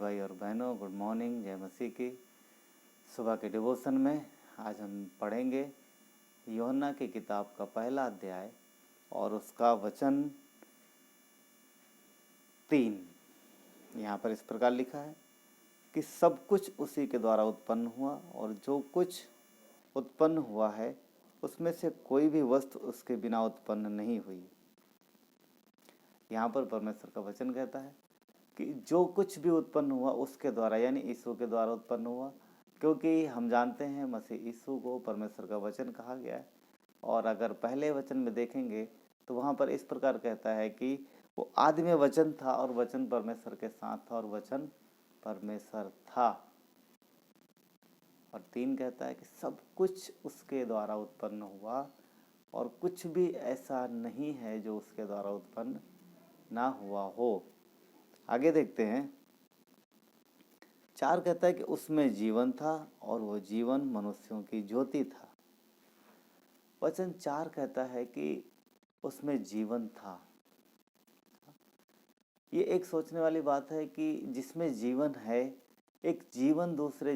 भाई और बहनों, गुड मॉर्निंग। जय मसीह की। सुबह के डिवोशन में आज हम पढ़ेंगे यूहन्ना की किताब का पहला अध्याय और उसका वचन 3। यहाँ पर इस प्रकार लिखा है कि सब कुछ उसी के द्वारा उत्पन्न हुआ और जो कुछ उत्पन्न हुआ है उसमें से कोई भी वस्तु उसके बिना उत्पन्न नहीं हुई। यहाँ पर परमेश्वर का वचन कहता है कि जो कुछ भी उत्पन्न हुआ उसके द्वारा, यानी यीशु के द्वारा उत्पन्न हुआ, क्योंकि हम जानते हैं मसीह यीशु को परमेश्वर का वचन कहा गया है। और अगर पहले वचन में देखेंगे तो वहाँ पर इस प्रकार कहता है कि वो आदि में वचन था और वचन परमेश्वर के साथ था और वचन परमेश्वर था। और 3 कहता है कि सब कुछ उसके द्वारा उत्पन्न हुआ और कुछ भी ऐसा नहीं है जो उसके द्वारा उत्पन्न ना हुआ हो। आगे देखते हैं। 4 कहता है कि उसमें जीवन था और वो जीवन मनुष्यों की ज्योति था। वचन 4 कहता है कि उसमें जीवन था। ये एक सोचने वाली बात है कि जिसमें जीवन है, एक जीवन दूसरे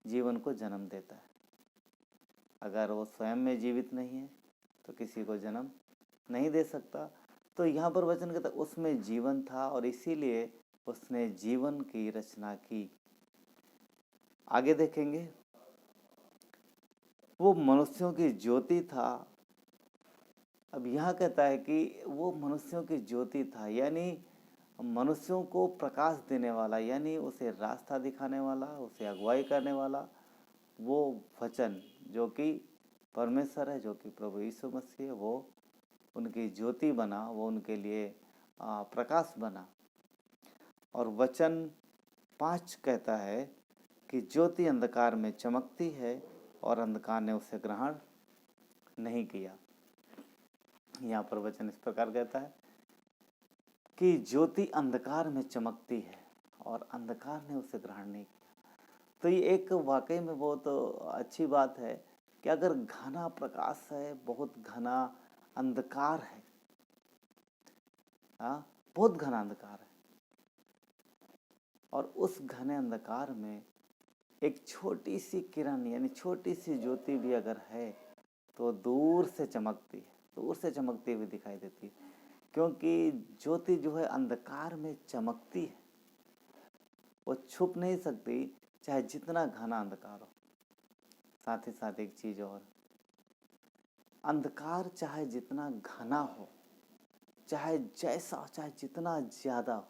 जीवन को जन्म देता है। अगर वो स्वयं में जीवित नहीं है तो किसी को जन्म नहीं दे सकता। तो यहाँ पर वचन कहता है उसमें जीवन था और इसीलिए उसने जीवन की रचना की। आगे देखेंगे, वो मनुष्यों की ज्योति था। अब यहाँ कहता है कि वो मनुष्यों की ज्योति था, यानी मनुष्यों को प्रकाश देने वाला, यानी उसे रास्ता दिखाने वाला, उसे अगुवाई करने वाला वो वचन जो कि परमेश्वर है, जो कि प्रभु यीशु मसीह है, वो उनकी ज्योति बना, वो उनके लिए प्रकाश बना। और वचन 5 कहता है कि ज्योति अंधकार में चमकती है और अंधकार ने उसे ग्रहण नहीं किया। यहाँ पर वचन इस प्रकार कहता है कि ज्योति अंधकार में चमकती है और अंधकार ने उसे ग्रहण नहीं किया। तो ये एक वाकई में बहुत अच्छी बात है कि अगर घना प्रकाश है, बहुत घना अंधकार है, बहुत घना अंधकार है, और उस घने अंधकार में एक छोटी सी किरण यानी छोटी सी ज्योति भी अगर है तो दूर से चमकती है, दूर से चमकती हुई दिखाई देती है। क्योंकि ज्योति जो है अंधकार में चमकती है, वो छुप नहीं सकती चाहे जितना घना अंधकार हो। साथ ही साथ एक चीज और, अंधकार चाहे जितना घना हो, चाहे जैसा, चाहे जितना ज्यादा हो,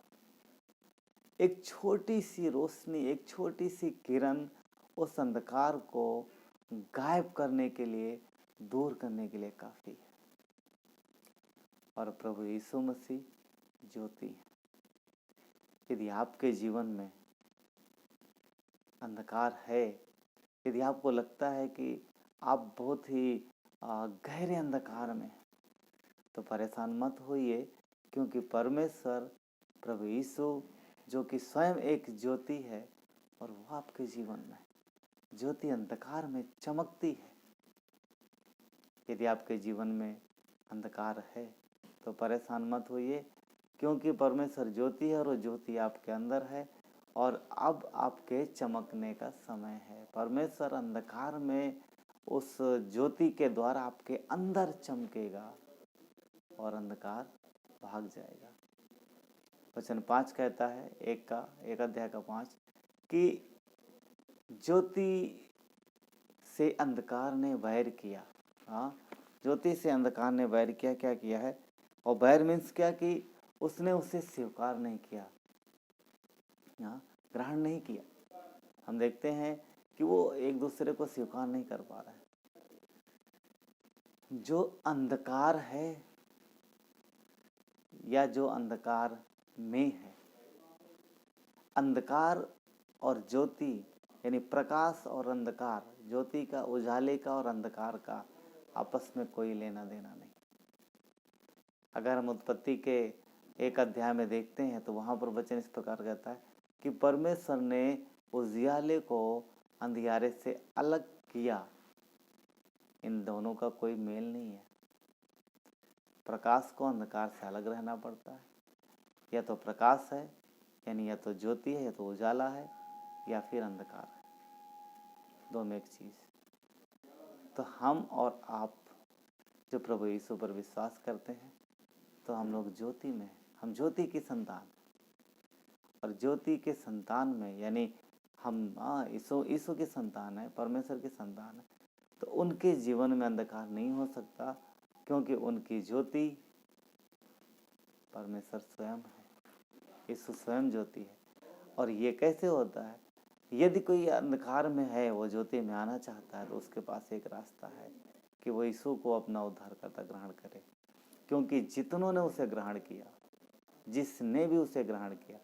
एक छोटी सी रोशनी, एक छोटी सी किरण उस अंधकार को गायब करने के लिए, दूर करने के लिए काफी है। और प्रभु यीशु मसीह ज्योति है। यदि आपके जीवन में अंधकार है, यदि आपको लगता है कि आप बहुत ही गहरे अंधकार में, तो परेशान मत होइए, क्योंकि परमेश्वर प्रभु यीशु जो कि स्वयं एक ज्योति है और वो आपके जीवन में ज्योति अंधकार में चमकती है। यदि आपके जीवन में अंधकार है तो परेशान मत होइए, क्योंकि परमेश्वर ज्योति है और वो ज्योति आपके अंदर है और अब आपके चमकने का समय है। परमेश्वर अंधकार में उस ज्योति के द्वारा आपके अंदर चमकेगा और अंधकार भाग जाएगा। वचन 5 कहता है, एक अध्याय का 5, कि ज्योति से अंधकार ने वैर किया। ज्योति से अंधकार ने वैर किया। क्या किया है? और वैर मीन्स क्या कि उसने उसे स्वीकार नहीं किया, ग्रहण नहीं किया। हम देखते हैं कि वो एक दूसरे को स्वीकार नहीं कर पा रहे हैं। जो अंधकार है या जो अंधकार में है, अंधकार और ज्योति यानी प्रकाश और अंधकार, ज्योति का, उजाले का और अंधकार का आपस में कोई लेना देना नहीं। अगर हम उत्पत्ति के 1 अध्याय में देखते हैं तो वहाँ पर वचन इस प्रकार कहता है कि परमेश्वर ने उजियाले को अंधियारे से अलग किया। इन दोनों का कोई मेल नहीं है। प्रकाश को अंधकार से अलग रहना पड़ता है। या तो प्रकाश है यानी या तो ज्योति है या तो उजाला है या फिर अंधकार है, दो में एक चीज़। तो हम और आप जो प्रभु यीशु पर विश्वास करते हैं तो हम लोग ज्योति में हैं, हम ज्योति की संतान। और ज्योति के संतान में यानी हम यीशु की संतान है, परमेश्वर की संतान है, तो उनके जीवन में अंधकार नहीं हो सकता, क्योंकि उनकी ज्योति परमेश्वर स्वयं है, यीशु स्वयं ज्योति है। और ये कैसे होता है? यदि कोई अंधकार में है, वो ज्योति में आना चाहता है, तो उसके पास एक रास्ता है कि वो यीशु को अपना उद्धारकर्ता ग्रहण करे, क्योंकि जितनों ने उसे ग्रहण किया, जिसने भी उसे ग्रहण किया,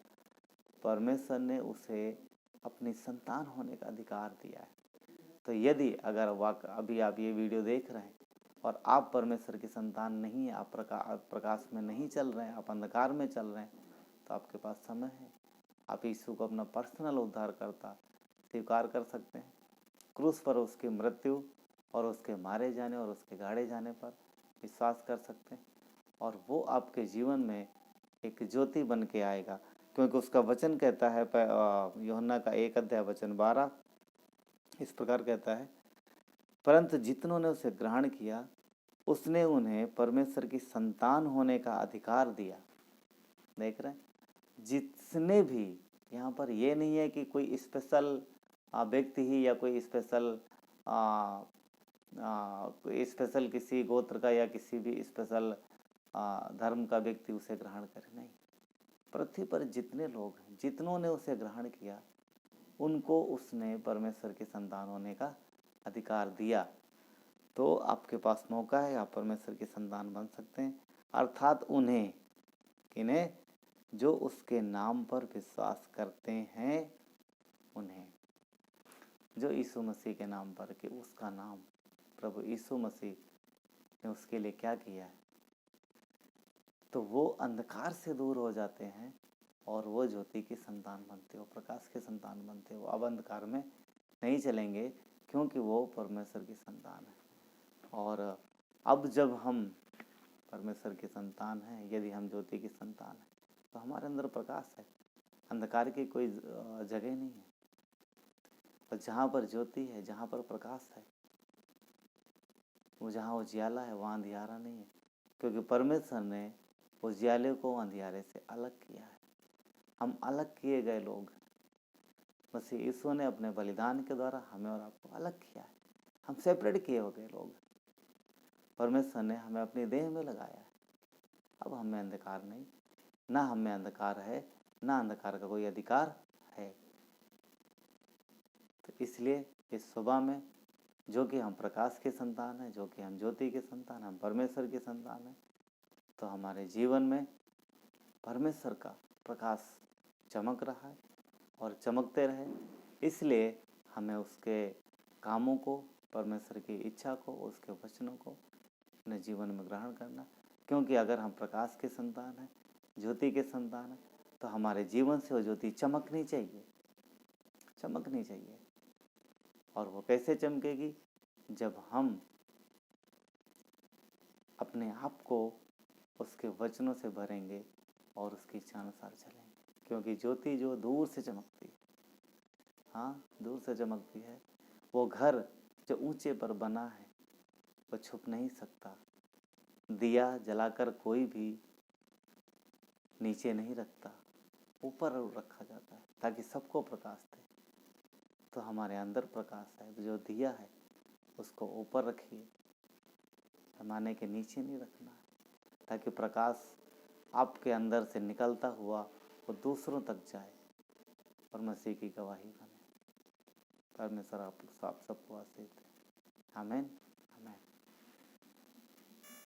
परमेश्वर ने उसे अपनी संतान होने का अधिकार दिया है। तो यदि अगर अभी आप ये वीडियो देख रहे हैं और आप परमेश्वर की संतान नहीं है, आप प्रकाश में नहीं चल रहे हैं, आप अंधकार में चल रहे हैं, तो आपके पास समय है, आप यीशु को अपना पर्सनल उद्धारकर्ता स्वीकार कर सकते हैं। क्रूस पर उसकी मृत्यु और उसके मारे जाने और उसके गाड़े जाने पर विश्वास कर सकते हैं, और वो आपके जीवन में एक ज्योति बन के आएगा, क्योंकि उसका वचन कहता है, यूहन्ना का 1:12 इस प्रकार कहता है, परंतु जितनों ने उसे ग्रहण किया उसने उन्हें परमेश्वर की संतान होने का अधिकार दिया। देख रहे हैं, जिसने भी, यहाँ पर ये नहीं है कि कोई स्पेशल व्यक्ति ही या कोई स्पेशल किसी गोत्र का या किसी भी स्पेशल धर्म का व्यक्ति उसे ग्रहण करे, नहीं। पृथ्वी पर जितने लोग हैं, जितनों ने उसे ग्रहण किया, उनको उसने परमेश्वर की संतान होने का अधिकार दिया। तो आपके पास मौका है, आप परमेश्वर की संतान बन सकते हैं, अर्थात उन्हें, किन्हें? जो उसके नाम पर विश्वास करते हैं, उन्हें, जो यीशु मसीह के नाम पर, कि उसका नाम प्रभु यीशु मसीह ने उसके लिए क्या किया है, तो वो अंधकार से दूर हो जाते हैं और वो ज्योति की संतान बनते हो, प्रकाश के संतान बनते हो। अब अंधकार में नहीं चलेंगे, क्योंकि वो परमेश्वर की संतान है। और अब जब हम परमेश्वर की संतान हैं, यदि हम ज्योति की संतान हैं, तो हमारे अंदर प्रकाश है, अंधकार की कोई जगह नहीं है। और जहाँ पर ज्योति है, जहाँ पर प्रकाश है, वो जहाँ उजियाला है, वहाँ अंधियारा नहीं है, क्योंकि परमेश्वर ने उजियाले को अंधियारे से अलग किया है। हम अलग किए गए लोग, मसीह यीशु ने अपने बलिदान के द्वारा हमें और आपको अलग किया है। हम सेपरेट किए हो गए लोग, परमेश्वर ने हमें अपनी देह में लगाया है। अब हमें अंधकार नहीं, ना हमें अंधकार है, ना अंधकार का कोई अधिकार है। तो इसलिए इस सुबह में, जो कि हम प्रकाश के संतान हैं, जो कि हम ज्योति के संतान, हम परमेश्वर के संतान हैं, तो हमारे जीवन में परमेश्वर का प्रकाश चमक रहा है और चमकते रहे। इसलिए हमें उसके कामों को, परमेश्वर की इच्छा को, उसके वचनों को अपने जीवन में ग्रहण करना, क्योंकि अगर हम प्रकाश के संतान हैं, ज्योति के संतान हैं, तो हमारे जीवन से वो ज्योति चमकनी चाहिए, चमकनी चाहिए। और वो कैसे चमकेगी? जब हम अपने आप को उसके वचनों से भरेंगे और उसकी इच्छा अनुसार चलेंगे, क्योंकि ज्योति जो दूर से चमकती है, हाँ, दूर से चमकती है। वो घर जो ऊंचे पर बना है, वो छुप नहीं सकता। दिया जलाकर कोई भी नीचे नहीं रखता, ऊपर रखा जाता है ताकि सबको प्रकाश दे। तो हमारे अंदर प्रकाश है, तो जो दिया है उसको ऊपर रखिए, पैमाने के नीचे नहीं रखना है, ताकि प्रकाश आपके अंदर से निकलता हुआ वो दूसरों तक जाए और मसीह की गवाही बने। परमेश्वर आप सबको आशीष दे। आमीन।